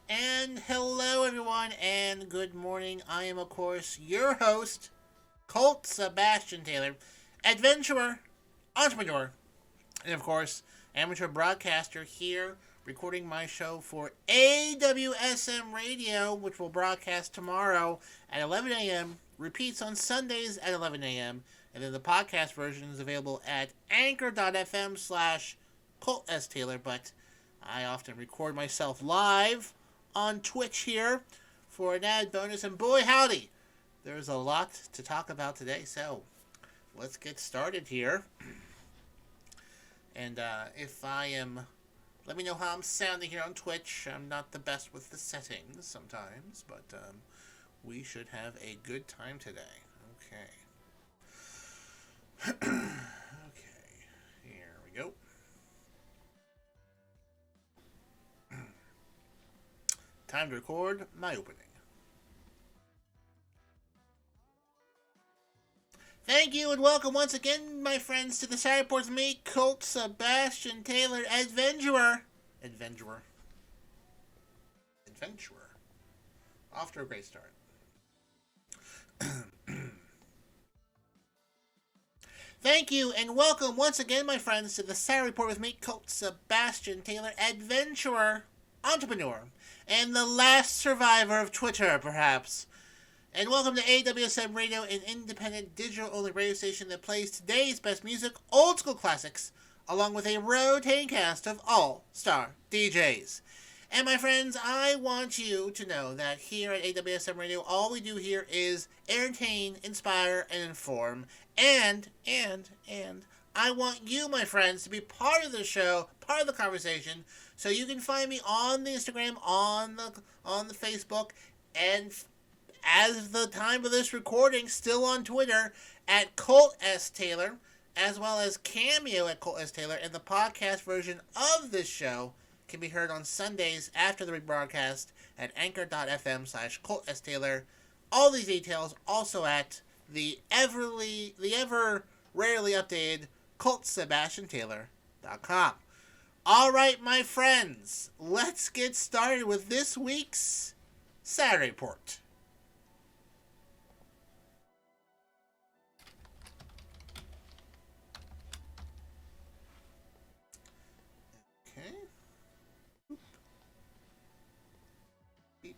And hello, everyone, and good morning. I am, of course, your host, Colt Sebastian Taylor, adventurer, entrepreneur, and, of course, amateur broadcaster here, recording my show for AWSM Radio, which will broadcast tomorrow at 11 a.m., repeats on Sundays at 11 a.m., and then the podcast version is available at anchor.fm slash Colt S. Taylor, but I often record myself live on Twitch here for an added bonus. And boy, howdy, there's a lot to talk about today. So let's get started here. And if I am, let me know how I'm sounding here on Twitch. I'm not the best with the settings sometimes, but we should have a good time today. Okay. Okay, here we go. Time to record my opening. Thank you and welcome once again, my friends, to the Saturday Report with me, Colt Sebastian Taylor, adventurer. Off to a great start. Thank you and welcome once again, my friends, to the Saturday Report with me, Colt Sebastian Taylor, adventurer, entrepreneur, and the last survivor of Twitter, perhaps. And welcome to AWSM Radio, an independent digital-only radio station that plays today's best music, old school classics, along with a rotating cast of all-star DJs. And my friends, I want you to know that here at AWSM Radio, all we do here is entertain, inspire, and inform. And I want you, my friends, to be part of the show, part of the conversation. So you can find me on the Instagram, on the Facebook, and as the time of this recording, still on Twitter at Colt S. Taylor, as well as Cameo at Colt S. Taylor, and the podcast version of this show can be heard on Sundays after the rebroadcast at anchor.fm slash Colt S. Taylor. All these details also at the ever rarely updated ColtSebastianTaylor.com. All right, my friends, let's get started with this week's Saturday Report. Okay. Beep.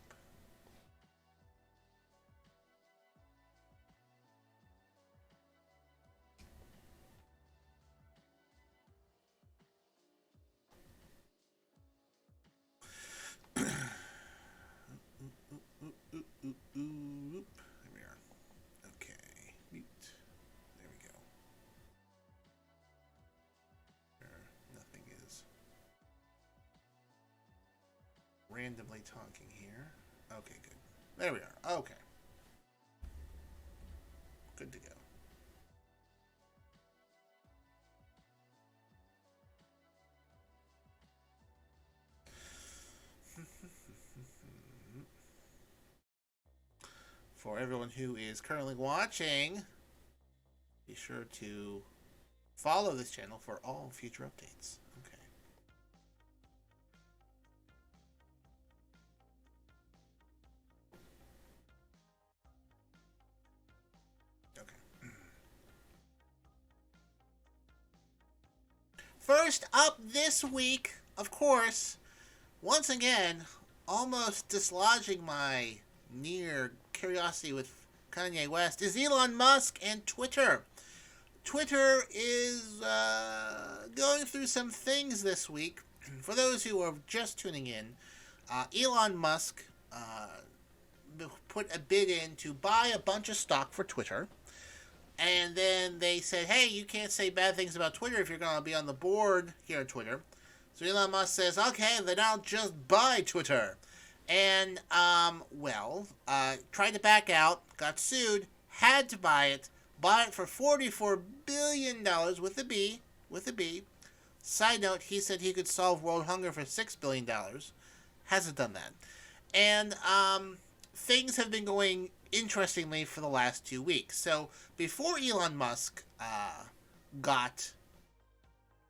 There we are. Okay. Mute. There we go. Nothing is randomly talking here. Okay, good. There we are. Okay. Good to go. For everyone who is currently watching, be sure to follow this channel for all future updates. Okay. Okay. First up this week, of course, once again, almost dislodging my near curiosity with Kanye West, is Elon Musk and Twitter. Twitter is going through some things this week. For those who are just tuning in, Elon Musk put a bid in to buy a bunch of stock for Twitter. And then they said, hey, you can't say bad things about Twitter if you're going to be on the board here at Twitter. So Elon Musk says, okay, then I'll just buy Twitter. And, tried to back out, got sued, had to buy it, bought it for $44 billion with a B. Side note, he said he could solve world hunger for $6 billion. Hasn't done that. And, things have been going interestingly for the last 2 weeks. So, before Elon Musk, got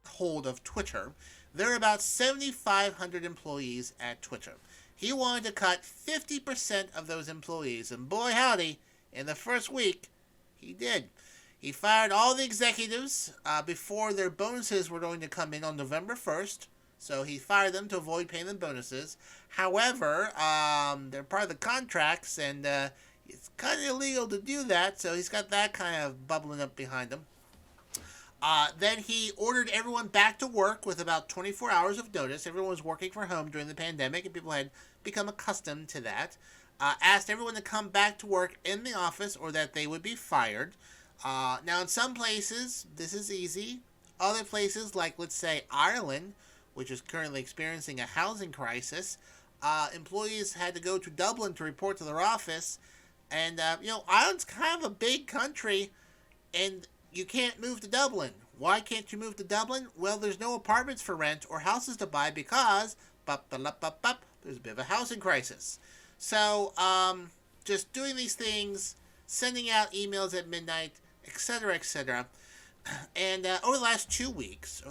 hold of Twitter, there are about 7,500 employees at Twitter. He wanted to cut 50% of those employees. And boy, howdy, in the first week, he did. He fired all the executives before their bonuses were going to come in on November 1st. So he fired them to avoid paying them bonuses. However, they're part of the contracts, and it's kind of illegal to do that. So he's got that kind of bubbling up behind him. Then he ordered everyone back to work with about 24 hours of notice. Everyone was working from home during the pandemic, and people had become accustomed to that. Asked everyone to come back to work in the office or that they would be fired. Now, in some places, this is easy. Other places, like, let's say, Ireland, which is currently experiencing a housing crisis, employees had to go to Dublin to report to their office. And, Ireland's kind of a big country, and you can't move to Dublin. Why can't you move to Dublin? Well, there's no apartments for rent or houses to buy because there's a bit of a housing crisis. So, just doing these things, sending out emails at midnight, etc., etc. And over the last 2 weeks,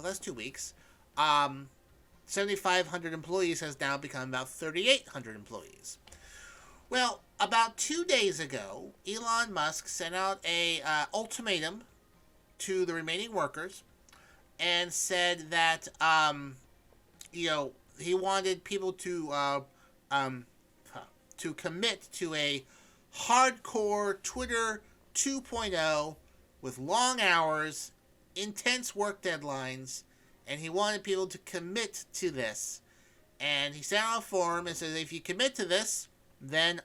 7,500 employees has now become about 3,800 employees. Well, about 2 days ago, Elon Musk sent out a ultimatum to the remaining workers and said that he wanted people to commit to a hardcore Twitter 2.0 with long hours, intense work deadlines, and he wanted people to commit to this. And he sent out a form and says, if you commit to this, then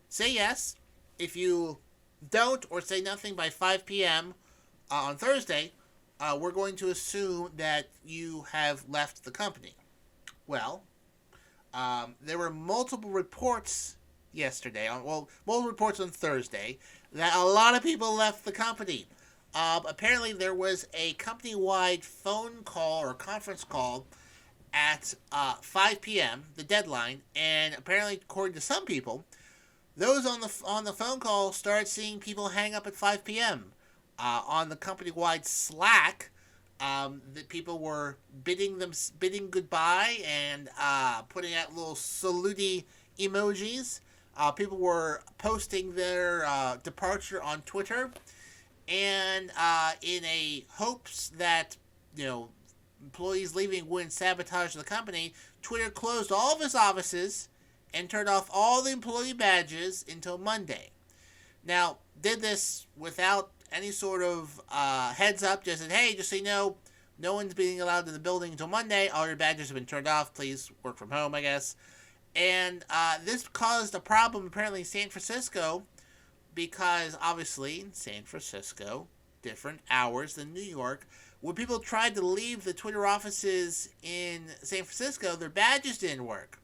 say yes. If you don't or say nothing by 5 p.m. On Thursday, we're going to assume that you have left the company. Well, there were multiple reports yesterday, multiple reports on Thursday, that a lot of people left the company. Apparently, there was a company-wide phone call or conference call at 5 p.m., the deadline, and apparently, according to some people, those on the phone call started seeing people hang up at 5 p.m. On the company-wide Slack, that people were bidding goodbye and putting out little salute emojis. People were posting their departure on Twitter, and in a hopes that employees leaving wouldn't sabotage the company, Twitter closed all of its offices and turned off all the employee badges until Monday. Now, did this without any sort of heads up, just said, hey, just so you know, no one's being allowed in the building until Monday. All your badges have been turned off. Please work from home, I guess. And this caused a problem apparently in San Francisco because obviously in San Francisco, different hours than New York. When people tried to leave the Twitter offices in San Francisco, their badges didn't work.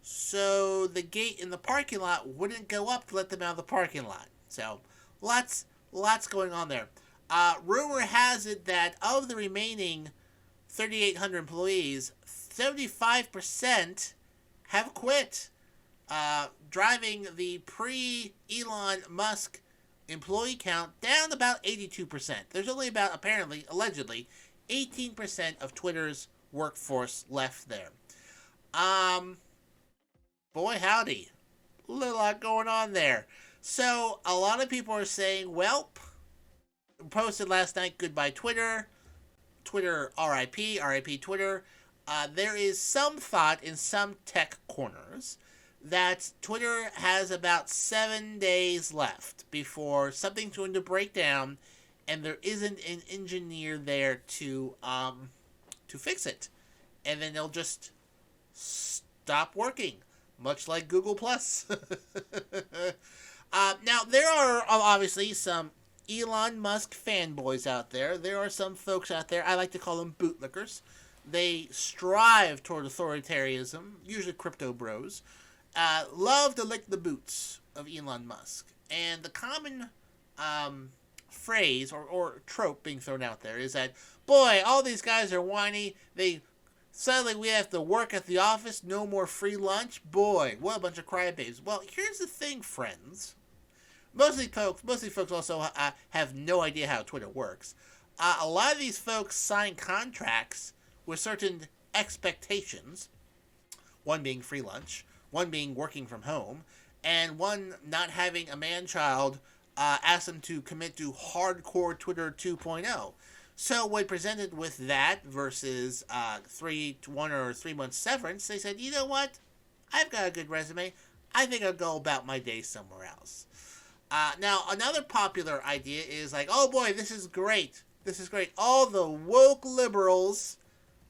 So the gate in the parking lot wouldn't go up to let them out of the parking lot. So lots going on there. Rumor has it that of the remaining 3,800 employees, 75% have quit, driving the pre-Elon Musk employee count down about 82%. There's only about, apparently, allegedly, 18% of Twitter's workforce left there. Boy, howdy. A lot going on there. So, a lot of people are saying, well, posted last night, goodbye Twitter. Twitter, RIP Twitter. There is some thought in some tech corners that Twitter has about 7 days left before something's going to break down, and there isn't an engineer there to fix it, and then they'll just stop working, much like Google Plus. Now there are obviously some Elon Musk fanboys out there. There are some folks out there, I like to call them bootlickers. They strive toward authoritarianism, usually crypto bros. Love to lick the boots of Elon Musk. And the common phrase or trope being thrown out there is that, boy, all these guys are whiny. Suddenly we have to work at the office, no more free lunch. Boy, what a bunch of crybabies. Well, here's the thing, friends. Most of these folks also have no idea how Twitter works. A lot of these folks sign contracts with certain expectations. one being free lunch, one being working from home, and one not having a man-child asked them to commit to hardcore Twitter 2.0. So when presented with that versus 1 or 3 months severance, they said, you know what? I've got a good resume. I think I'll go about my day somewhere else. Now, another popular idea is like, oh boy, this is great. This is great. All the woke liberals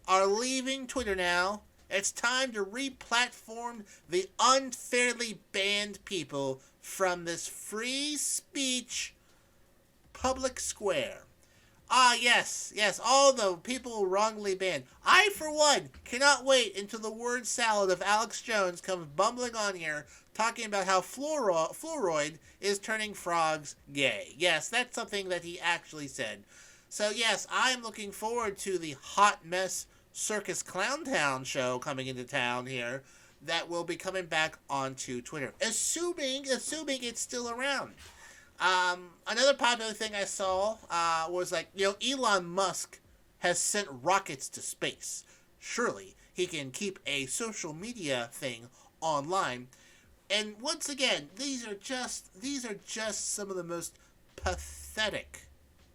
are leaving Twitter now. It's time to re-platform the unfairly banned people from this free speech public square. Yes, all the people wrongly banned. I, for one, cannot wait until the word salad of Alex Jones comes bumbling on here talking about how fluoride is turning frogs gay. Yes, that's something that he actually said. So, yes, I am looking forward to the Hot Mess Circus Clowntown show coming into town here that will be coming back onto Twitter, assuming it's still around. Another popular thing I saw was like, Elon Musk has sent rockets to space. Surely he can keep a social media thing online. And once again, these are just some of the most pathetic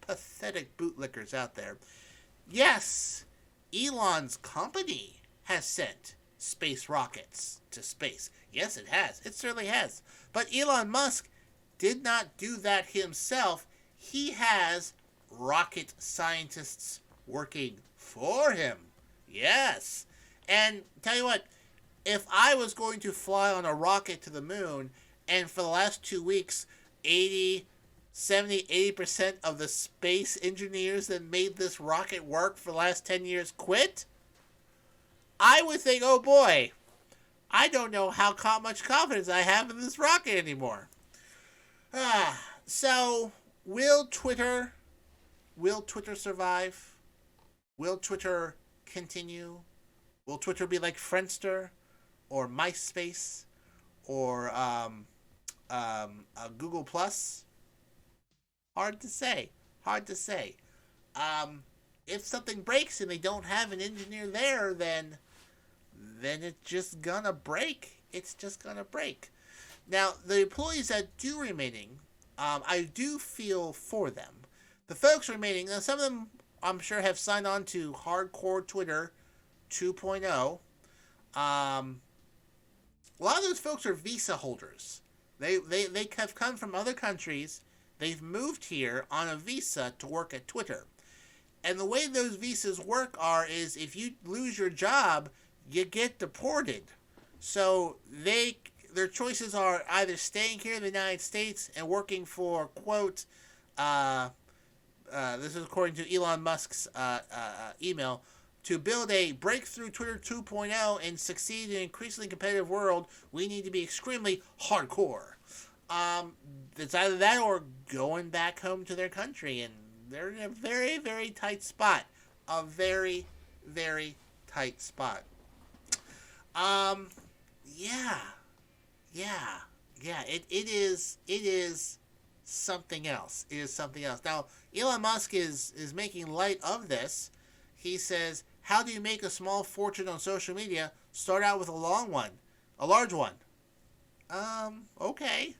bootlickers out there. Yes, Elon's company has sent space rockets to space. Yes, it has. It certainly has. But Elon Musk did not do that himself. He has rocket scientists working for him. Yes. And tell you what, if I was going to fly on a rocket to the moon, and for the last 2 weeks, 80% of the space engineers that made this rocket work for the last 10 years quit, I would think, oh boy, I don't know how much confidence I have in this rocket anymore. So, will Twitter survive? Will Twitter continue? Will Twitter be like Friendster or MySpace or Google Plus? Hard to say. If something breaks and they don't have an engineer there, then it's just gonna break. Now, the employees that do remaining, I do feel for them. The folks remaining, now some of them I'm sure have signed on to Hardcore Twitter 2.0. A lot of those folks are visa holders. They have come from other countries. They've moved here on a visa to work at Twitter. And the way those visas work is if you lose your job, you get deported. So their choices are either staying here in the United States and working for, quote, this is according to Elon Musk's email, to build a breakthrough Twitter 2.0 and succeed in an increasingly competitive world, we need to be extremely hardcore. It's either that or going back home to their country, and they're in a very, very tight spot. A very, very tight spot. It is something else. Now, Elon Musk is making light of this. He says, how do you make a small fortune on social media? Start out with a large one. Okay.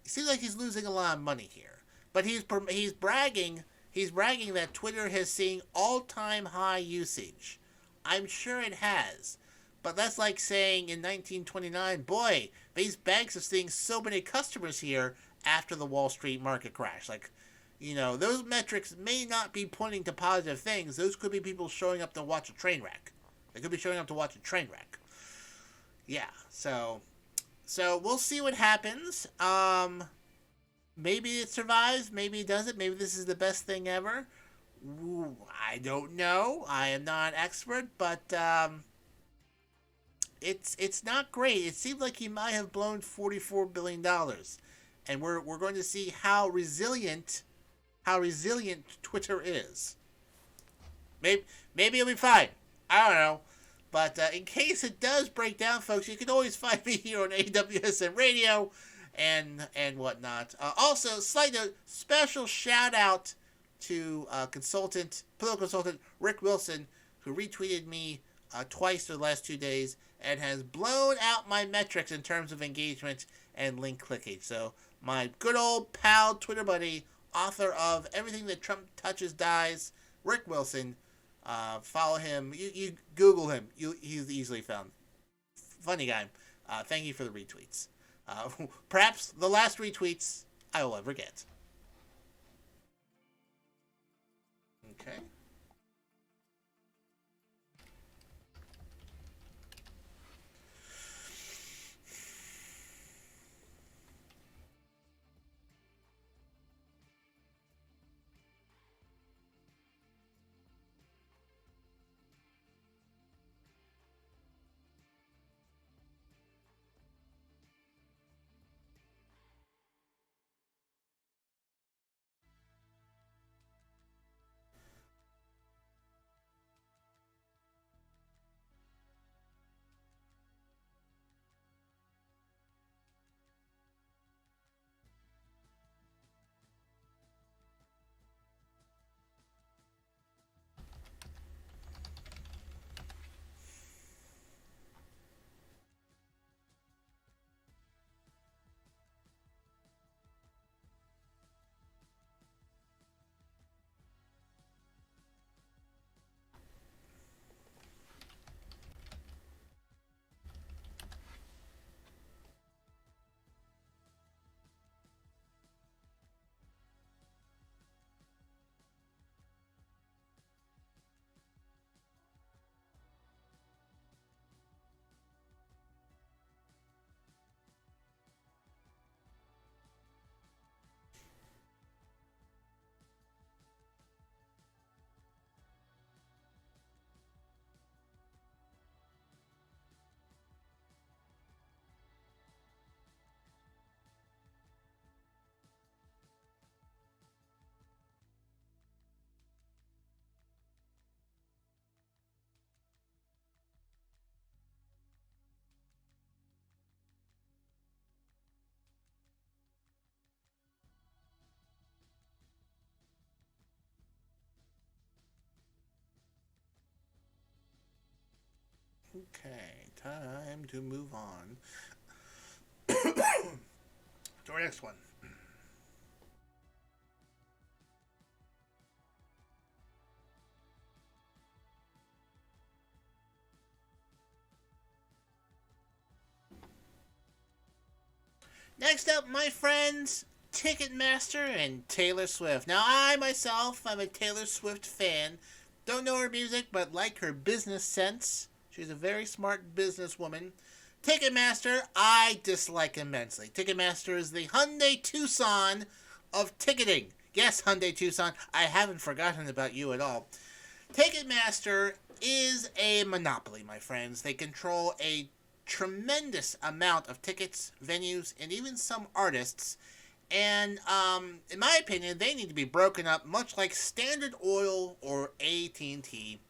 It seems like he's losing a lot of money here. But he's bragging that Twitter has seen all-time high usage. I'm sure it has. But that's like saying in 1929, boy, these banks are seeing so many customers here after the Wall Street market crash. Those metrics may not be pointing to positive things. Those could be people showing up to watch a train wreck. Yeah, so we'll see what happens. Maybe it survives, maybe it doesn't. Maybe this is the best thing ever. Ooh, I don't know. I am not an expert, but it's not great. It seems like he might have blown $44 billion. And we're going to see how resilient Twitter is. Maybe it'll be fine. I don't know. But in case it does break down, folks, you can always find me here on AWSM Radio and whatnot. Also, slight note, special shout out to political consultant Rick Wilson, who retweeted me twice for the last 2 days and has blown out my metrics in terms of engagement and link clicking. So my good old pal, Twitter buddy, author of Everything That Trump Touches Dies, Rick Wilson. Follow him. You Google him. He's easily found. Funny guy. Thank you for the retweets. Perhaps the last retweets I will ever get. Okay. Okay, time to move on to our next one. Next up, my friends, Ticketmaster and Taylor Swift. Now, I myself, I'm a Taylor Swift fan. Don't know her music, but like her business sense. She's a very smart businesswoman. Ticketmaster, I dislike immensely. Ticketmaster is the Hyundai Tucson of ticketing. Yes, Hyundai Tucson, I haven't forgotten about you at all. Ticketmaster is a monopoly, my friends. They control a tremendous amount of tickets, venues, and even some artists. And in my opinion, they need to be broken up, much like Standard Oil or AT&T.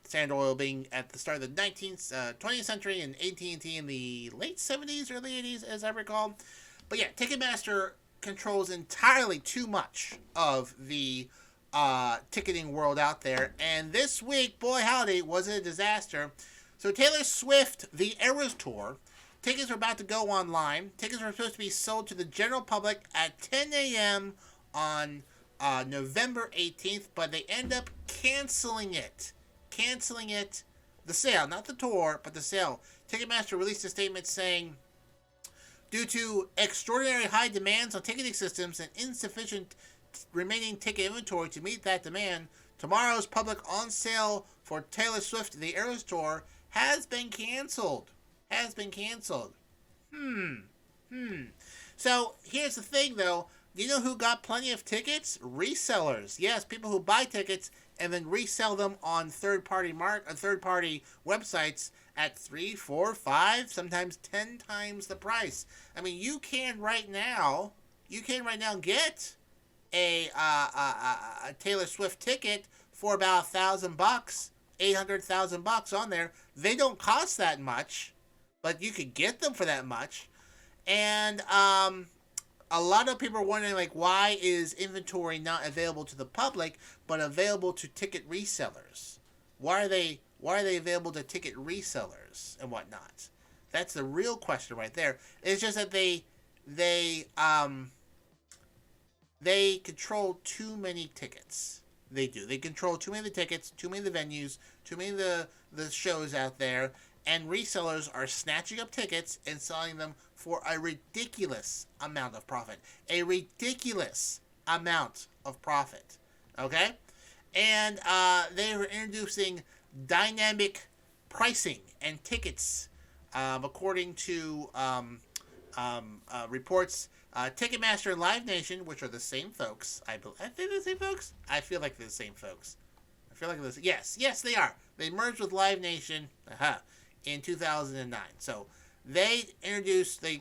Standard Oil being at the start of the 20th century, and AT&T in the late 70s, early 80s, as I recall. But yeah, Ticketmaster controls entirely too much of the ticketing world out there. And this week, boy howdy, was it a disaster. So Taylor Swift, the Eras Tour, tickets are about to go online. Tickets are supposed to be sold to the general public at 10 a.m. on November 18th, but they end up canceling it. The sale, not the tour, but the sale. Ticketmaster released a statement saying, due to extraordinary high demands on ticketing systems and insufficient remaining ticket inventory to meet that demand, tomorrow's public on sale for Taylor Swift, the Eras Tour, has been canceled. So here's the thing, though. Do you know who got plenty of tickets? Resellers. Yes, people who buy tickets and then resell them on third-party websites at 3, 4, 5, sometimes 10 times the price. I mean, you can right now get a Taylor Swift ticket for about $1,000, $800,000 on there. They don't cost that much, but you could get them for that much. And a lot of people are wondering, like, why is inventory not available to the public but available to ticket resellers? Why Why are they available to ticket resellers and whatnot? That's the real question right there. It's just that they control too many tickets. They do. They control too many of the tickets, too many of the venues, too many of the shows out there, and resellers are snatching up tickets and selling them for a ridiculous amount of profit. A ridiculous amount of profit. Okay? And they were introducing dynamic pricing and tickets, according to reports. Ticketmaster and Live Nation, which are the same folks, I think they're the same folks. I feel like they're the same folks. I feel like they're yes, they are. They merged with Live Nation, in 2009. So they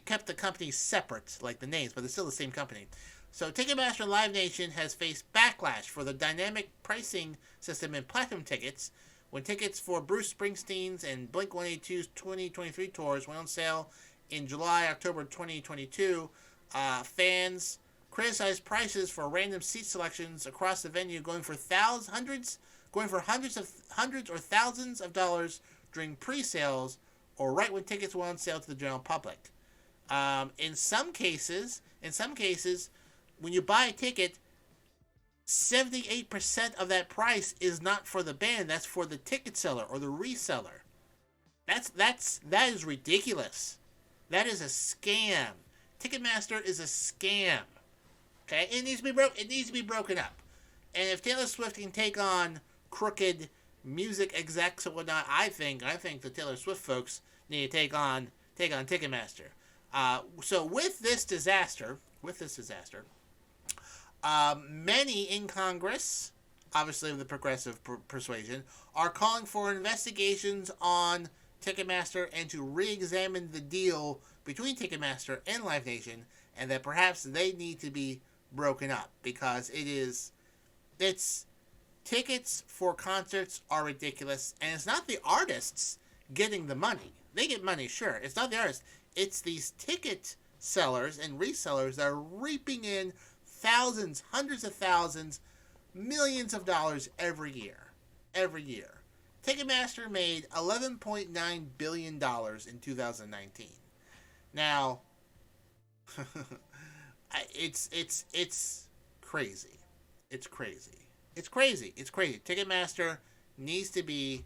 kept the companies separate, like the names, but they're still the same company. So Ticketmaster and Live Nation has faced backlash for the dynamic pricing system in platinum tickets. When tickets for Bruce Springsteen's and Blink-182's 2023 tours went on sale in July, October 2022, fans criticized prices for random seat selections across the venue, going for hundreds or thousands of dollars during pre-sales or right when tickets went on sale to the general public. In some cases, when you buy a ticket, 78% of that price is not for the band. That's for the ticket seller or the reseller. That is ridiculous. That is a scam. Ticketmaster is a scam. Okay, it needs to be broken up. And if Taylor Swift can take on crooked music execs and whatnot, I think the Taylor Swift folks need to take on Ticketmaster. So with this disaster, many in Congress, obviously of the progressive persuasion, are calling for investigations on Ticketmaster and to re-examine the deal between Ticketmaster and Live Nation, and that perhaps they need to be broken up because tickets for concerts are ridiculous, and it's not the artists getting the money. They get money, sure. It's not the artists. It's these ticket sellers and resellers that are reaping in thousands, hundreds of thousands, millions of dollars every year. Every year. Ticketmaster made $11.9 billion in 2019. Now, it's crazy. It's crazy. Ticketmaster needs to be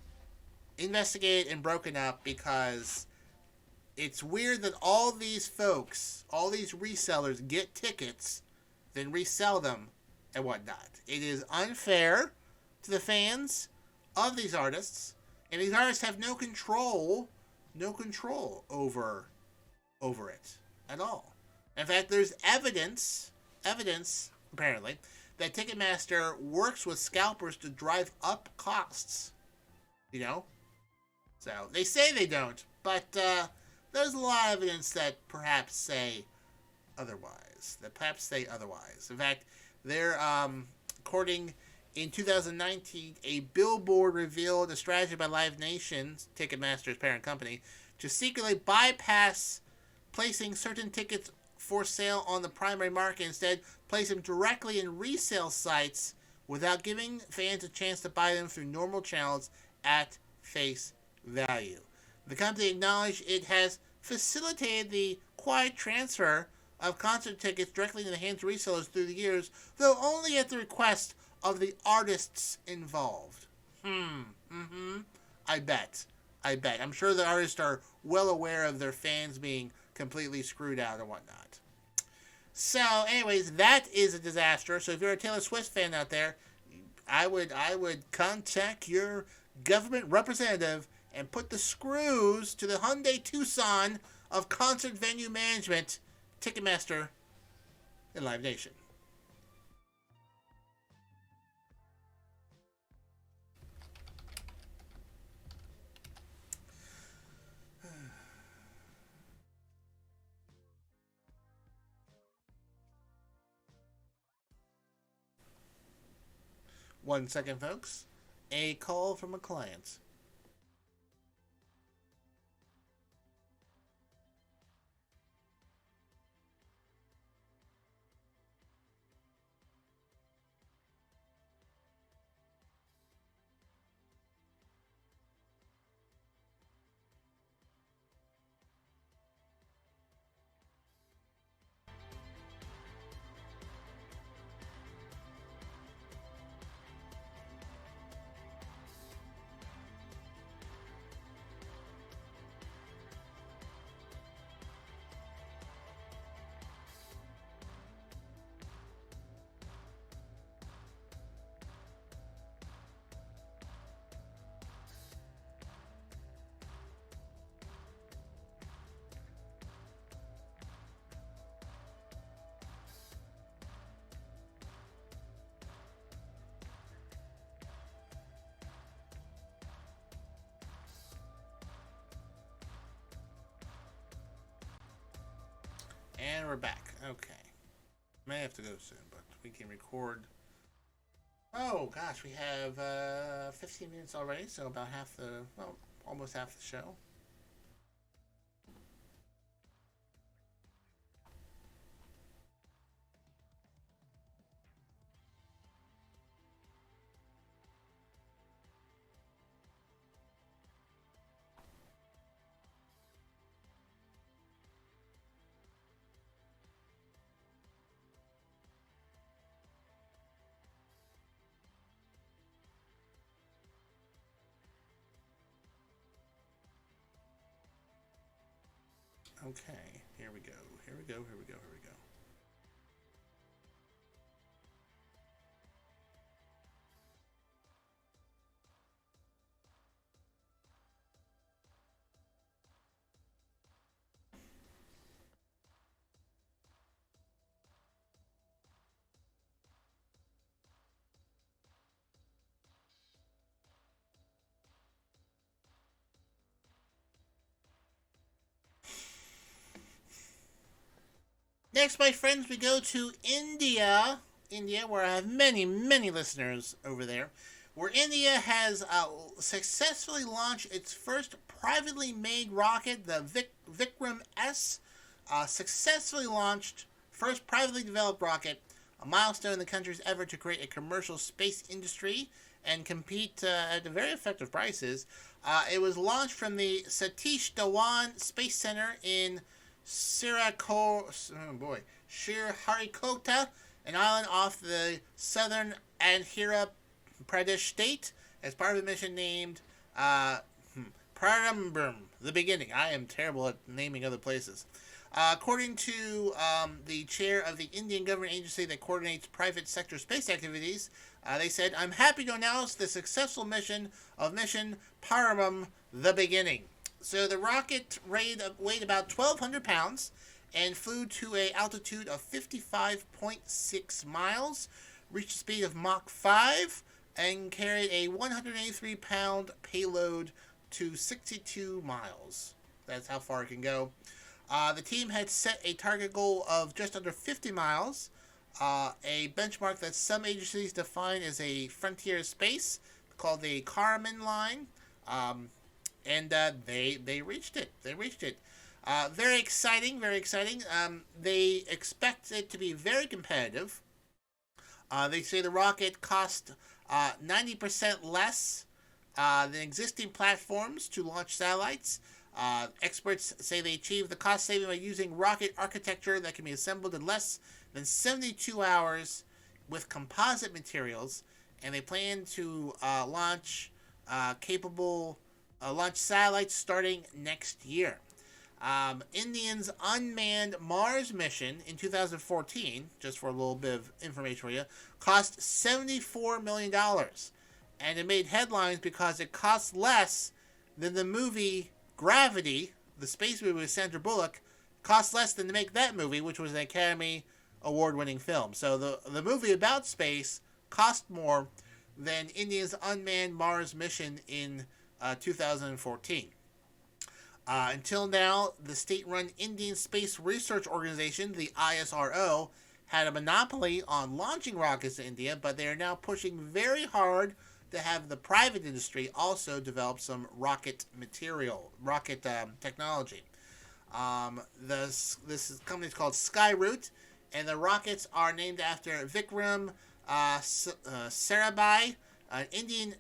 investigated and broken up because it's weird that all these folks, all these resellers get tickets, then resell them and whatnot. It is unfair to the fans of these artists, and these artists have no control over it at all. In fact, there's evidence apparently that Ticketmaster works with scalpers to drive up costs. So they say they don't, but there's a lot of evidence that perhaps say otherwise. In fact, they're according in 2019, a billboard revealed a strategy by Live Nation, Ticketmaster's parent company, to secretly bypass placing certain tickets for sale on the primary market, instead place them directly in resale sites without giving fans a chance to buy them through normal channels at face value. The company acknowledged it has facilitated the quiet transfer of concert tickets directly into the hands of resellers through the years, though only at the request of the artists involved. I bet. I'm sure the artists are well aware of their fans being completely screwed out and whatnot. So, anyways, that is a disaster. So if you're a Taylor Swift fan out there, I would contact your government representative and put the screws to the Hyundai Tucson of concert venue management, Ticketmaster, and Live Nation. One second, folks. A call from a client. And we're back. Okay. May have to go soon, but we can record. Oh, gosh, we have 15 minutes already, so about almost half the show. Okay, here we go. Here we go. Here we go. Here we go. Next, my friends, we go to India. India, where I have many, many listeners over there. Where India has successfully launched its first privately made rocket, the Vikram S. Successfully launched, first privately developed rocket, a milestone in the country's effort to create a commercial space industry and compete at very effective prices. It was launched from the Satish Dhawan Space Center in Sriharikota, an island off the southern Andhra Pradesh state, as part of a mission named Prarambham, the beginning. I am terrible at naming other places. According to the chair of the Indian government agency that coordinates private sector space activities, they said, "I'm happy to announce the successful mission of Mission Prarambham, the beginning." So the rocket weighed about 1,200 pounds and flew to an altitude of 55.6 miles, reached a speed of Mach 5, and carried a 183-pound payload to 62 miles. That's how far it can go. The team had set a target goal of just under 50 miles, a benchmark that some agencies define as a frontier space called the Kármán line, and they reached it. They reached it. Very exciting, very exciting. They expect it to be very competitive. They say the rocket cost 90% less than existing platforms to launch satellites. Experts say they achieved the cost saving by using rocket architecture that can be assembled in less than 72 hours with composite materials, and they plan to launch satellites starting next year. India's unmanned Mars mission in 2014, just for a little bit of information for you, cost $74 million. And it made headlines because it cost less than the movie Gravity, the space movie with Sandra Bullock, cost less than to make that movie, which was an Academy Award-winning film. So the movie about space cost more than India's unmanned Mars mission in 2014. Until now, the state-run Indian Space Research Organization, the ISRO, had a monopoly on launching rockets to India, but they are now pushing very hard to have the private industry also develop some rocket technology. This company is called Skyroot, and the rockets are named after Vikram Sarabhai, an Indian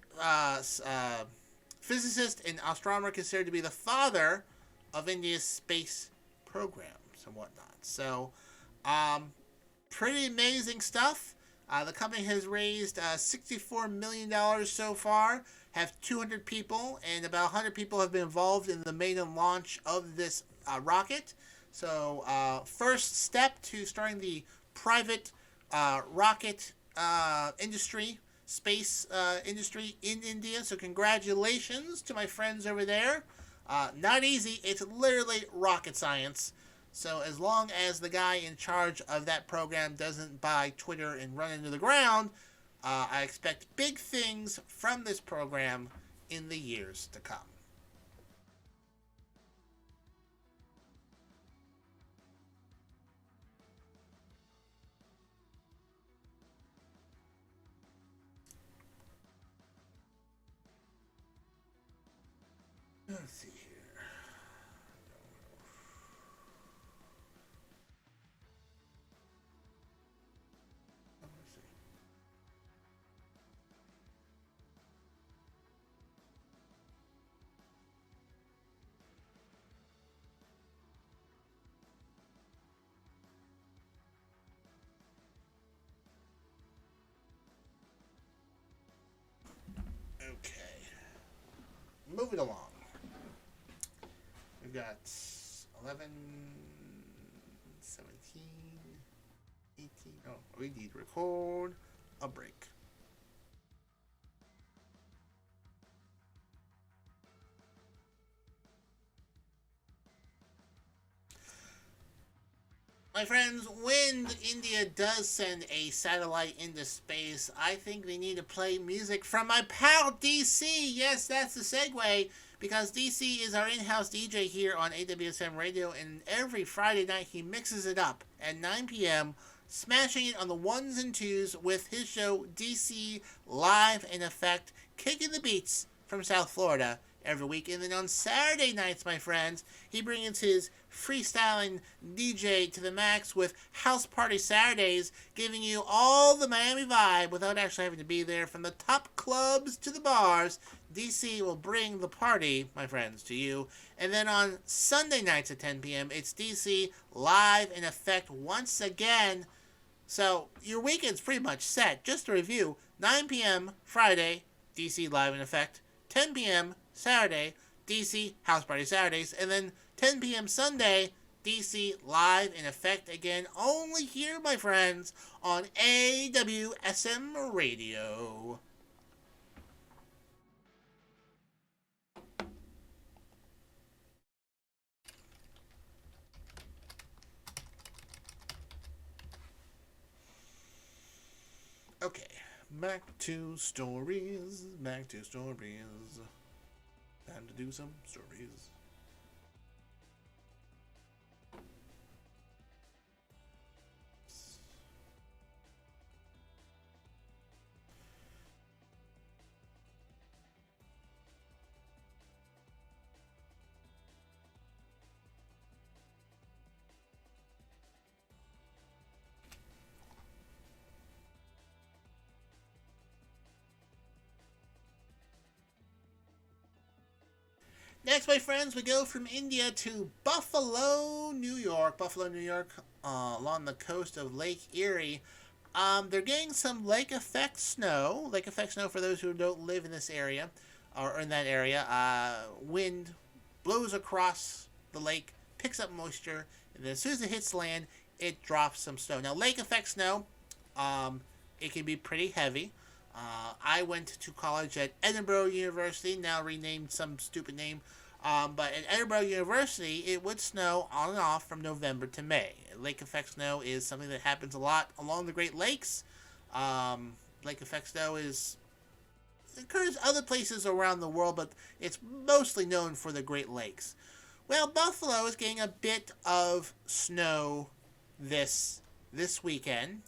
physicist and astronomer considered to be the father of India's space programs and whatnot. So, pretty amazing stuff. The company has raised $64 million so far, have 200 people, and about 100 people have been involved in the maiden launch of this rocket. So, first step to starting the private rocket industry, space industry in India. So, congratulations to my friends over there. Not easy. It's literally rocket science. So as long as the guy in charge of that program doesn't buy Twitter and run into the ground, I expect big things from this program in the years to come. moving along. We've got 11, 17, 18. Oh, we need to record a break. My friends, when India does send a satellite into space, I think they need to play music from my pal DC. Yes, that's the segue, because DC is our in-house DJ here on AWSM Radio, and every Friday night he mixes it up at 9 p.m., smashing it on the ones and twos with his show DC Live in Effect, kicking the beats from South Florida every week. And then on Saturday nights, my friends, he brings his freestyling DJ to the max with House Party Saturdays, giving you all the Miami vibe without actually having to be there. From the top clubs to the bars, DC will bring the party, my friends, to you. And then on Sunday nights at 10 p.m., it's DC Live in Effect once again. So your weekend's pretty much set. Just to review, 9 p.m. Friday, DC Live in Effect. 10 p.m. Saturday, DC House Party Saturdays. And then 10 p.m. Sunday, DC Live in Effect again. Only here, my friends, on AWSM Radio. Okay, back to stories. Back to stories. Time to do some stories. Next, my friends, we go from India to Buffalo, New York. Buffalo, New York, along the coast of Lake Erie. They're getting some lake effect snow. Lake effect snow, for those who don't live in this area, or in that area. Wind blows across the lake, picks up moisture, and then as soon as it hits land, it drops some snow. Now, lake effect snow, it can be pretty heavy. I went to college at Edinburgh University, now renamed some stupid name. But at Edinburgh University, it would snow on and off from November to May. Lake effect snow is something that happens a lot along the Great Lakes. Lake effect snow occurs other places around the world, but it's mostly known for the Great Lakes. Well, Buffalo is getting a bit of snow this weekend.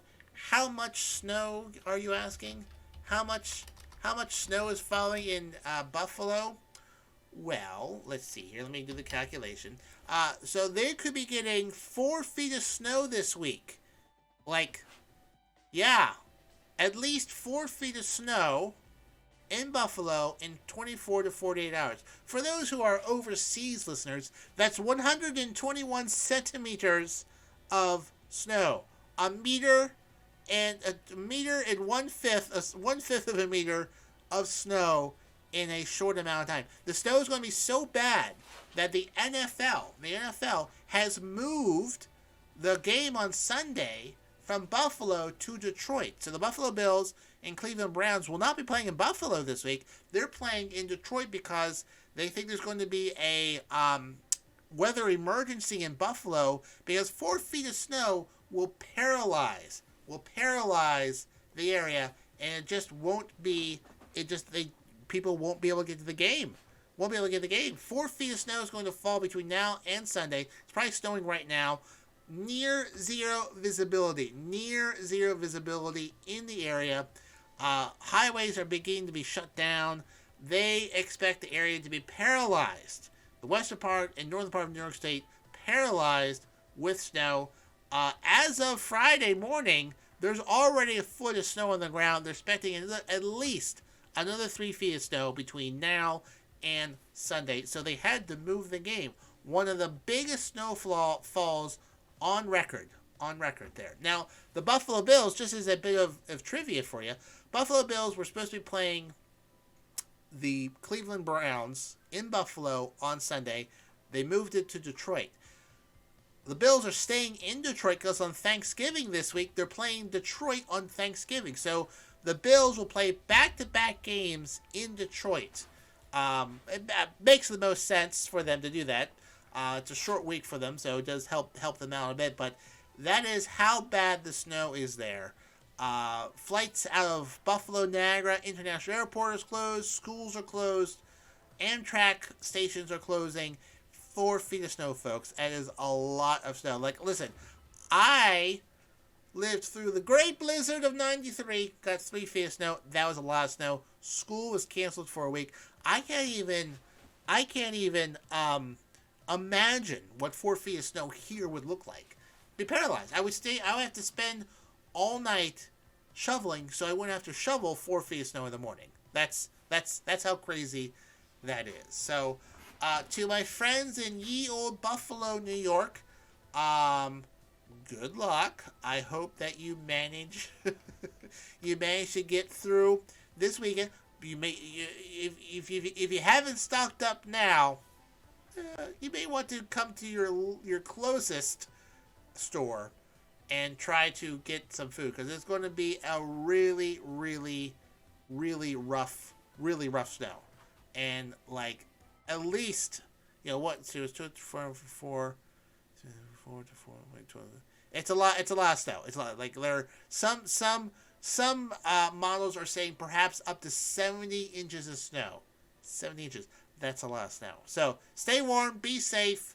How much snow, are you asking? How much snow is falling in Buffalo? Well, let's see here. Let me do the calculation. So they could be getting 4 feet of snow this week. At least 4 feet of snow in Buffalo in 24 to 48 hours. For those who are overseas listeners, that's 121 centimeters of snow. A meter and 1/5 of a meter of snow in a short amount of time. The snow is going to be so bad that the NFL has moved the game on Sunday from Buffalo to Detroit. So the Buffalo Bills and Cleveland Browns will not be playing in Buffalo this week. They're playing in Detroit because they think there's going to be a weather emergency in Buffalo, because 4 feet of snow will paralyze the area, and it just won't be. People won't be able to get to the game. 4 feet of snow is going to fall between now and Sunday. It's probably snowing right now. Near zero visibility in the area. Highways are beginning to be shut down. They expect the area to be paralyzed. The western part and northern part of New York State paralyzed with snow. As of Friday morning, there's already a foot of snow on the ground. They're expecting at least another 3 feet of snow between now and Sunday. So they had to move the game. One of the biggest snowfalls on record there. Now, the Buffalo Bills, just as a bit of trivia for you, Buffalo Bills were supposed to be playing the Cleveland Browns in Buffalo on Sunday. They moved it to Detroit. The Bills are staying in Detroit because on Thanksgiving this week, they're playing Detroit on Thanksgiving. So the Bills will play back-to-back games in Detroit. It makes the most sense for them to do that. It's a short week for them, so it does help them out a bit. But that is how bad the snow is there. Flights out of Buffalo Niagara International Airport is closed. Schools are closed. Amtrak stations are closing. 4 feet of snow, folks. That is a lot of snow. Like, listen, I lived through the great blizzard of '93. Got 3 feet of snow. That was a lot of snow. School was canceled for a week. I can't even imagine what 4 feet of snow here would look like. Be paralyzed. I would have to spend all night shoveling, so I wouldn't have to shovel 4 feet of snow in the morning. That's how crazy that is. So, to my friends in ye old Buffalo, New York, good luck. I hope that you manage to get through this weekend. If you haven't stocked up now, you may want to come to your closest store and try to get some food, because it's going to be a really, really, really rough snow. And like, at least, what? So it's 4 to 4. Wait, 12. It's a lot of snow. It's a lot. Like, there are some models are saying perhaps up to 70 inches of snow. 70 inches. That's a lot of snow. So stay warm. Be safe.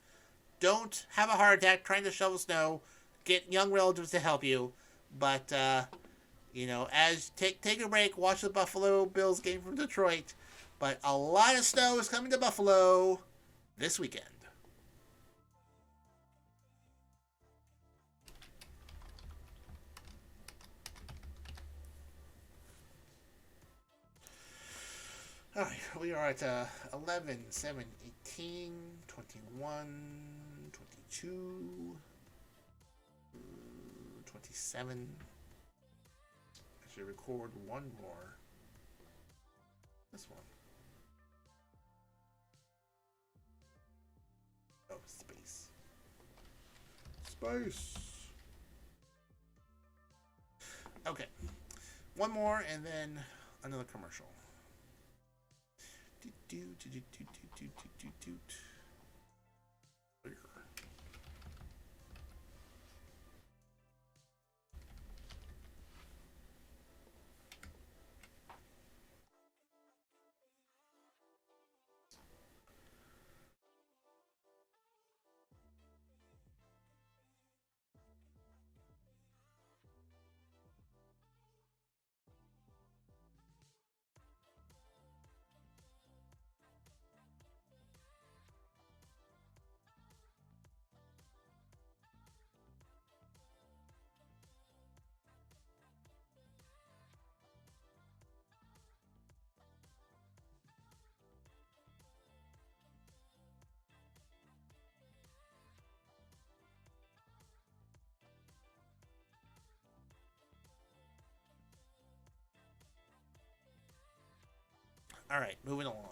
Don't have a heart attack trying to shovel snow. Get young relatives to help you. But as take a break. Watch the Buffalo Bills game from Detroit. But a lot of snow is coming to Buffalo this weekend. All right, we are at 11, 7, 18, 21, 22, 27. I should record one more. This one. Oh, space. Space. Okay. One more and then another commercial. All right, moving along.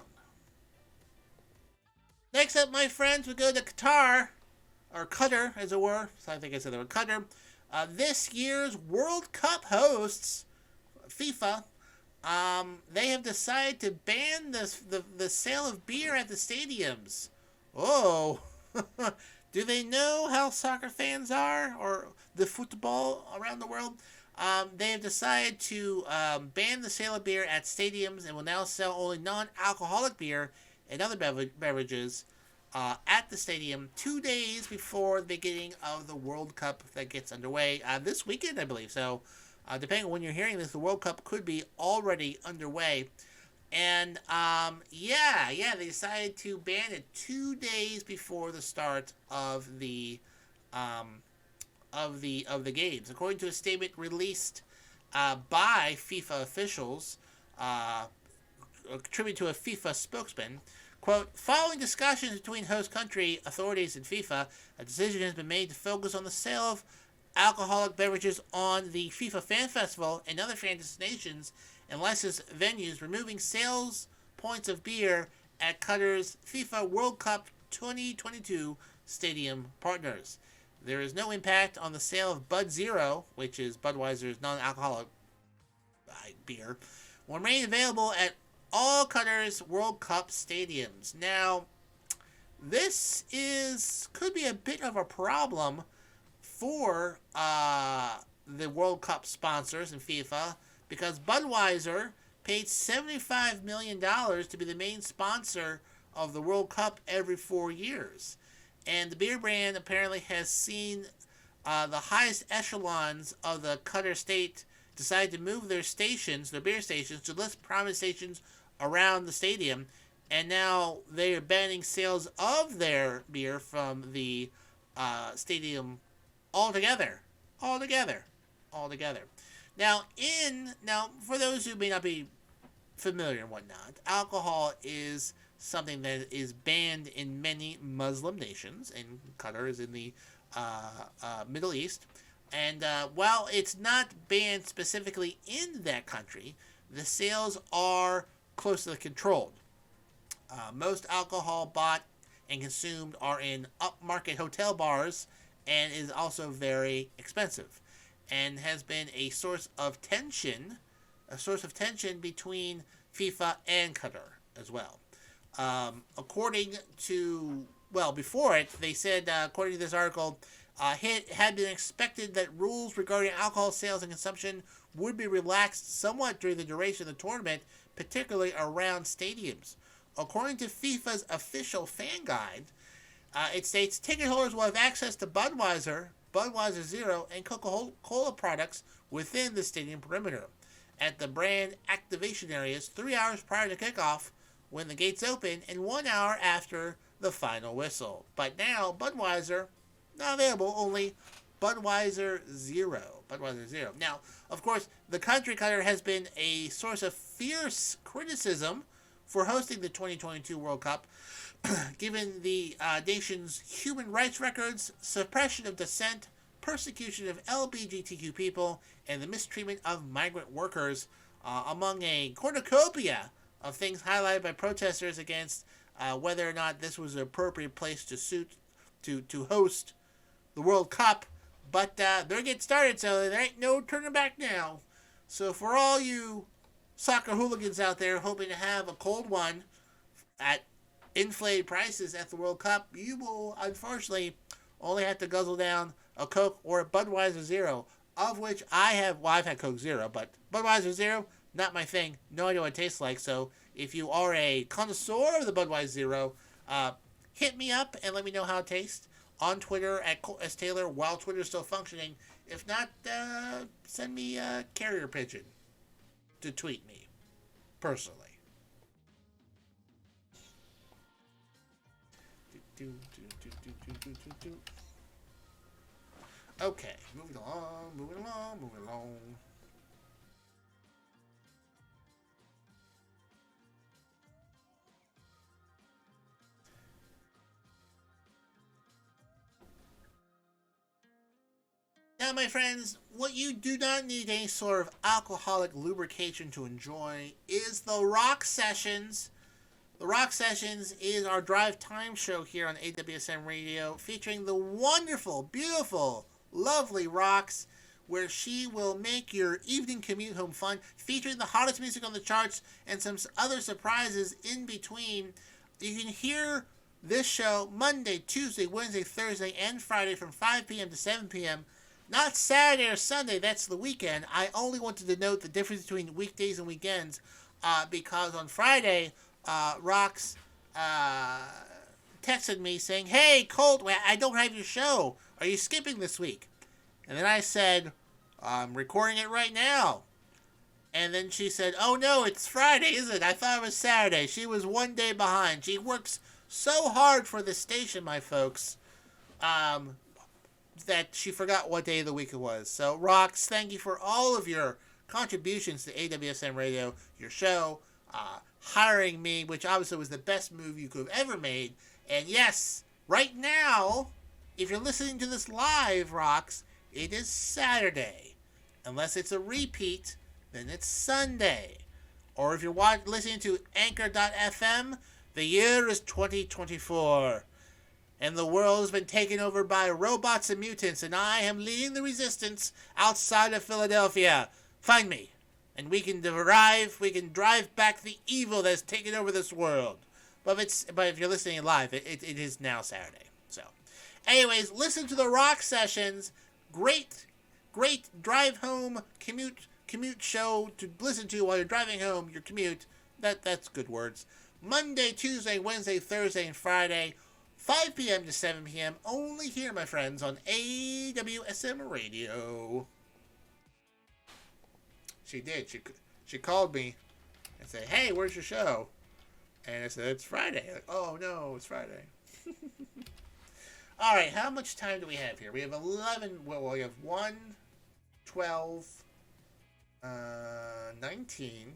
Next up, my friends, we go to Qatar, or Qatar, as it were. So I think I said the word Qatar. This year's World Cup hosts, FIFA, they have decided to ban the sale of beer at the stadiums. Oh, do they know how soccer fans are, or the football around the world? They have decided to ban the sale of beer at stadiums and will now sell only non-alcoholic beer and other beverages at the stadium 2 days before the beginning of the World Cup that gets underway this weekend, I believe. So, depending on when you're hearing this, the World Cup could be already underway. And they decided to ban it 2 days before the start of the games, according to a statement released by FIFA officials, attributed to a FIFA spokesman. Quote, following discussions between host country authorities and FIFA, a decision has been made to focus on the sale of alcoholic beverages on the FIFA Fan Festival and other fan destinations and licensed venues, removing sales points of beer at Qatar's FIFA World Cup 2022 stadium partners. There is no impact on the sale of Bud Zero, which is Budweiser's non-alcoholic beer, will remain available at all Qatar's World Cup stadiums. Now, this could be a bit of a problem for the World Cup sponsors and FIFA, because Budweiser paid $75 million to be the main sponsor of the World Cup every 4 years. And the beer brand apparently has seen the highest echelons of the Qatar state decide to move their beer stations, to less prominent stations around the stadium. And now they are banning sales of their beer from the stadium altogether. Now, for those who may not be familiar and whatnot, alcohol is something that is banned in many Muslim nations, and Qatar is in the Middle East. And while it's not banned specifically in that country, the sales are closely controlled. Most alcohol bought and consumed are in upmarket hotel bars, and is also very expensive, and has been a source of tension between FIFA and Qatar as well. Before it, they said, according to this article, it had been expected that rules regarding alcohol sales and consumption would be relaxed somewhat during the duration of the tournament, particularly around stadiums. According to FIFA's official fan guide, it states ticket holders will have access to Budweiser Zero, and Coca-Cola products within the stadium perimeter at the brand activation areas 3 hours prior to kickoff when the gates open, and 1 hour after the final whistle. But now, Budweiser, not available, only Budweiser Zero. Now, of course, the country Qatar has been a source of fierce criticism for hosting the 2022 World Cup, given the nation's human rights records, suppression of dissent, persecution of LGBTQ people, and the mistreatment of migrant workers, among a cornucopia of things highlighted by protesters against whether or not this was an appropriate place to host the World Cup. But they're getting started, so there ain't no turning back now. So for all you soccer hooligans out there hoping to have a cold one at inflated prices at the World Cup, you will unfortunately only have to guzzle down a Coke or a Budweiser Zero, of which I've had Coke Zero, but Budweiser Zero, not my thing. No idea what it tastes like. So if you are a connoisseur of the Budweiser Zero, hit me up and let me know how it tastes on Twitter at Colt S. Taylor while Twitter is still functioning. If not, send me a carrier pigeon to tweet me personally. Okay, moving along. Now, my friends, what you do not need any sort of alcoholic lubrication to enjoy is the Rock Sessions. The Rock Sessions is our drive time show here on AWSM Radio, featuring the wonderful, beautiful, lovely Rox, where she will make your evening commute home fun, featuring the hottest music on the charts and some other surprises in between. You can hear this show Monday, Tuesday, Wednesday, Thursday, and Friday from 5 p.m. to 7 p.m., not Saturday or Sunday, that's the weekend. I only wanted to note the difference between weekdays and weekends, because on Friday, Rox texted me saying, "Hey, Colt, I don't have your show. Are you skipping this week?" And then I said, "I'm recording it right now." And then she said, "Oh no, it's Friday, isn't it? I thought it was Saturday." She was 1 day behind. She works so hard for the station, my folks, that she forgot what day of the week it was. So, Rox, thank you for all of your contributions to AWSM Radio, your show, hiring me, which obviously was the best move you could have ever made. And yes, right now, if you're listening to this live, Rox, it is Saturday. Unless it's a repeat, then it's Sunday. Or if you're listening to Anchor.fm, the year is 2024. And the world has been taken over by robots and mutants, and I am leading the resistance outside of Philadelphia. Find me, and we can drive back the evil that's taken over this world. But if you're listening live, it is now Saturday. So, anyways, listen to the Rock Sessions. Great drive home commute show to listen to while you're driving home your commute. That's good words. Monday, Tuesday, Wednesday, Thursday, and Friday, 5 p.m. to 7 p.m. only here, my friends, on AWSM Radio. She did. She called me and said, "Hey, where's your show?" And I said, "It's Friday." Like, "Oh no, it's Friday." All right, how much time do we have here? We have 11. Well, we have 1, 12, 19.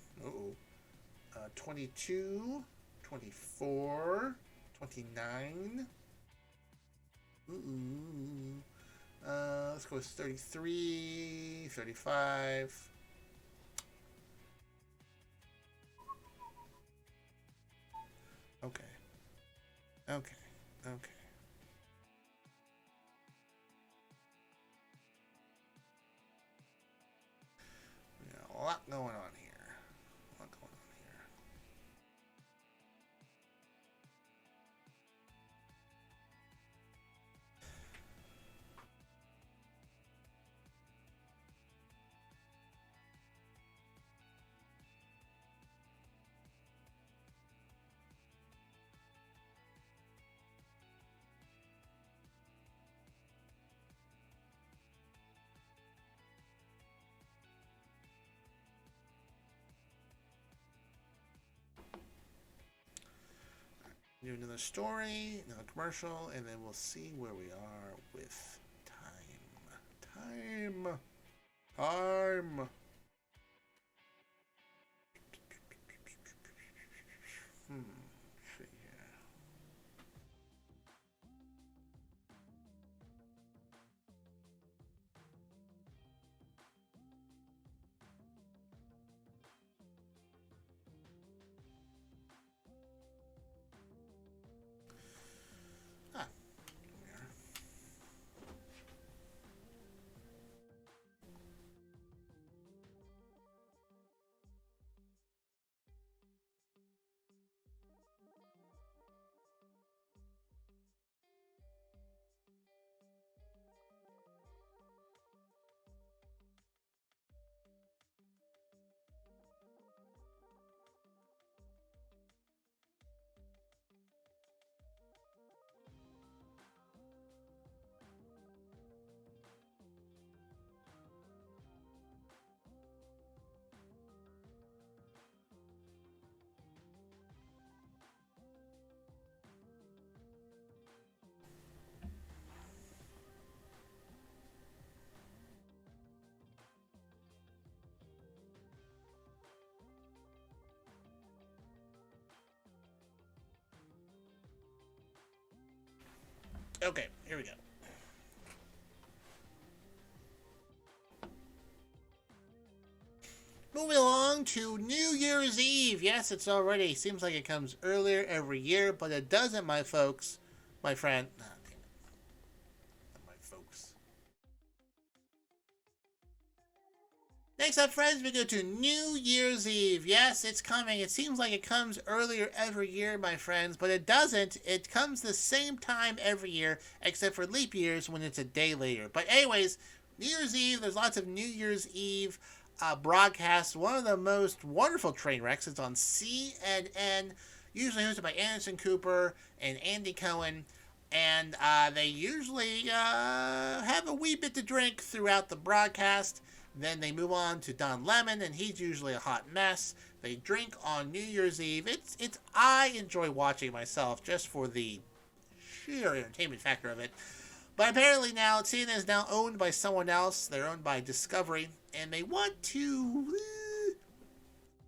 22, 24, 29. Let's go with 33, 35. Okay. Yeah, a lot going on here. Do another story, another commercial, and then we'll see where we are with time. See here. Okay, here we go. Moving along to New Year's Eve. Yes, it's already. Seems like it comes earlier every year, but it doesn't, my folks. My friend. Damn it. Not my folks. Next up, friends, we go to New Year's Eve. Yes, it's coming. It seems like it comes earlier every year, my friends, but it doesn't. It comes the same time every year, except for leap years when it's a day later. But anyways, New Year's Eve, there's lots of New Year's Eve broadcasts. One of the most wonderful train wrecks. It's on CNN, usually hosted by Anderson Cooper and Andy Cohen. And they usually have a wee bit to drink throughout the broadcast. Then they move on to Don Lemon, and he's usually a hot mess. They drink on New Year's Eve. I enjoy watching myself just for the sheer entertainment factor of it. But apparently now, CNN is now owned by someone else. They're owned by Discovery, and they want to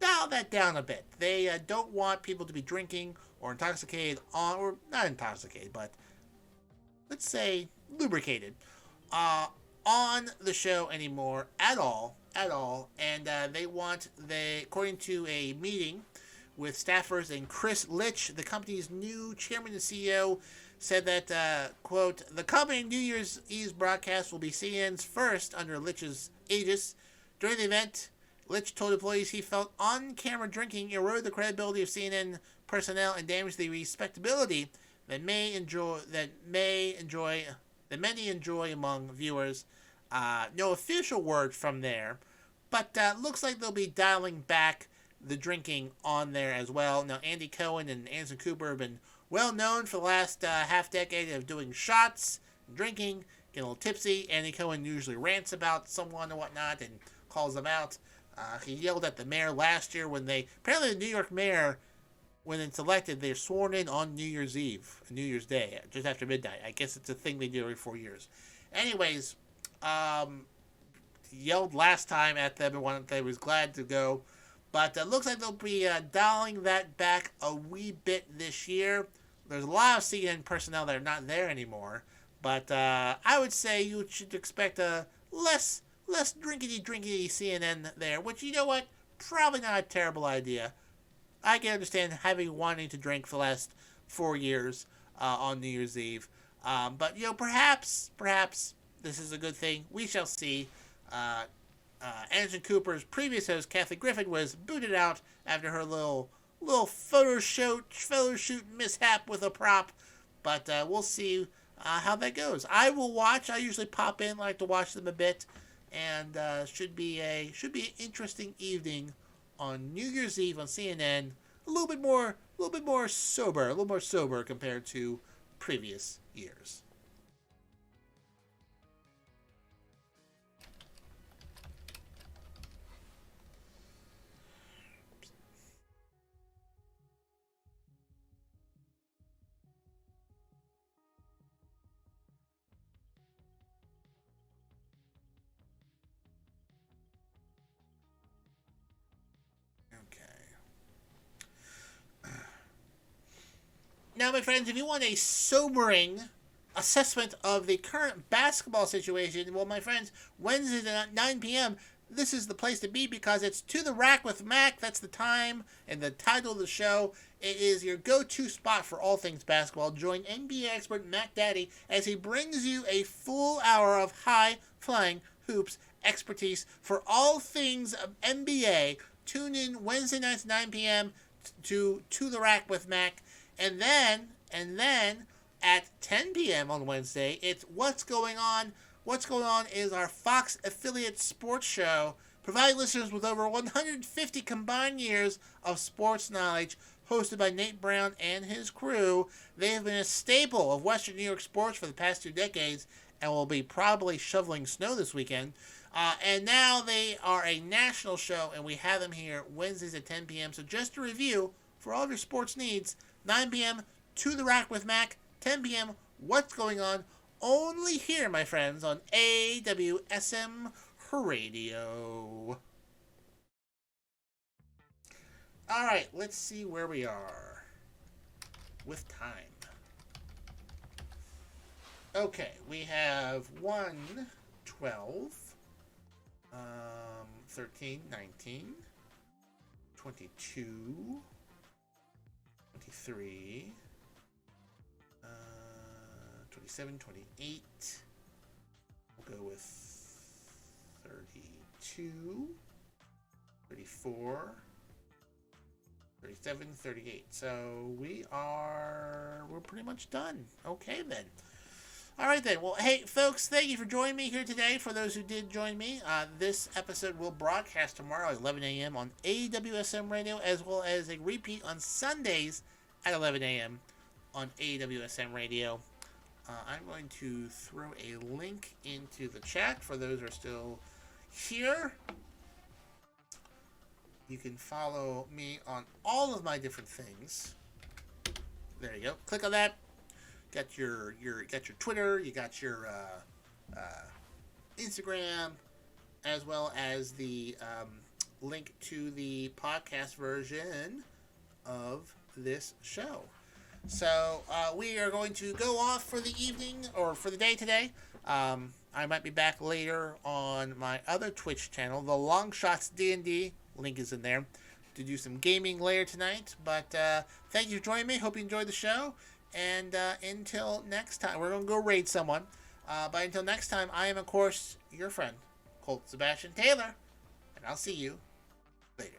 dial that down a bit. They don't want people to be drinking or intoxicated or not intoxicated, but let's say lubricated on the show anymore at all. at all. And according to a meeting with staffers and Chris Litch, the company's new chairman and CEO, said that, quote, the company New Year's Eve's broadcast will be CNN's first under Litch's aegis. During the event, Litch told employees he felt on-camera drinking eroded the credibility of CNN personnel and damaged the respectability that many enjoy among viewers. No official word from there, but looks like they'll be dialing back the drinking on there as well. Now, Andy Cohen and Anderson Cooper have been well known for the last half decade of doing shots, drinking, getting a little tipsy. Andy Cohen usually rants about someone or whatnot and calls them out. He yelled at the mayor last year apparently the New York mayor, when it's elected, they're sworn in on New Year's Eve, New Year's Day, just after midnight. I guess it's a thing they do every 4 years. Anyways, he yelled last time at them and they was glad to go. But it looks like they'll be dialing that back a wee bit this year. There's a lot of CNN personnel that are not there anymore. But I would say you should expect a less drinkity CNN there. Which, you know what? Probably not a terrible idea. I can understand wanting to drink for the last 4 years on New Year's Eve. But, perhaps this is a good thing. We shall see. Anderson Cooper's previous host, Kathy Griffin, was booted out after her little photo shoot mishap with a prop. But we'll see how that goes. I will watch. I usually pop in, like to watch them a bit, and should be an interesting evening on New Year's Eve on CNN. A little bit more sober compared to previous years. Now, my friends, if you want a sobering assessment of the current basketball situation, well, my friends, Wednesdays at 9 p.m., this is the place to be because it's To the Rack with Mac. That's the time and the title of the show. It is your go-to spot for all things basketball. Join NBA expert Mac Daddy as he brings you a full hour of high-flying hoops expertise for all things NBA. Tune in Wednesday nights at 9 p.m. to the Rack with Mac. And then at 10 p.m. on Wednesday, it's What's Going On. What's Going On is our Fox affiliate sports show, providing listeners with over 150 combined years of sports knowledge, hosted by Nate Brown and his crew. They have been a staple of Western New York sports for the past 2 decades and will be probably shoveling snow this weekend. And now they are a national show, and we have them here Wednesdays at 10 p.m. So just to review, for all of your sports needs, 9 p.m., To the Rack with Mac. 10 p.m., What's Going On? Only here, my friends, on AWSM Radio. All right, let's see where we are with time. Okay, we have 1, 12, 13, 19, 22, 23, 27, 28. We'll go with 32, 34, 37, 38. So we're pretty much done. Okay, then. All right, then. Well, hey, folks, thank you for joining me here today. For those who did join me, this episode will broadcast tomorrow at 11 a.m. on AWSM Radio, as well as a repeat on Sundays at 11 a.m. on AWSM Radio. I'm going to throw a link into the chat for those who are still here. You can follow me on all of my different things. There you go. Click on that. Got your Twitter. You got your Instagram, as well as the link to the podcast version of this show. So we are going to go off for the evening or for the day today. I might be back later on my other Twitch channel, the Longshots D&D. Link is in there. To do some gaming later tonight. But thank you for joining me. Hope you enjoyed the show. And until next time, we're going to go raid someone. But until next time, I am, of course, your friend, Colt Sebastian Taylor. And I'll see you later.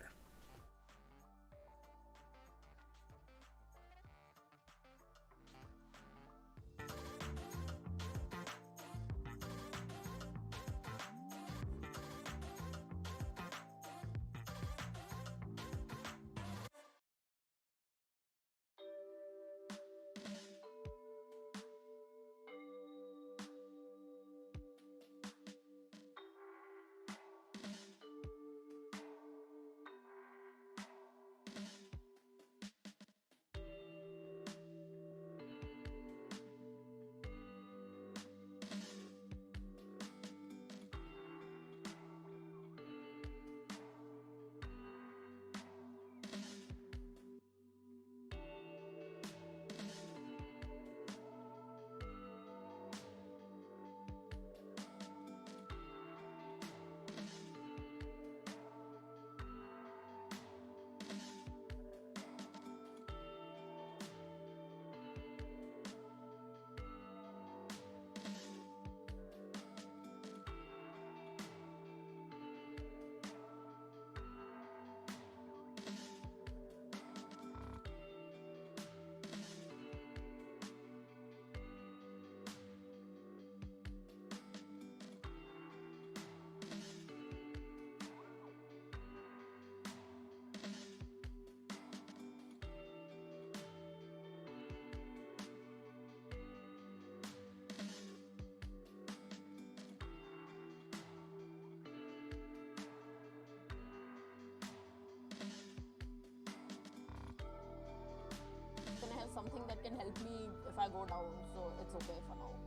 Then I have something that can help me if I go down, so it's okay for now.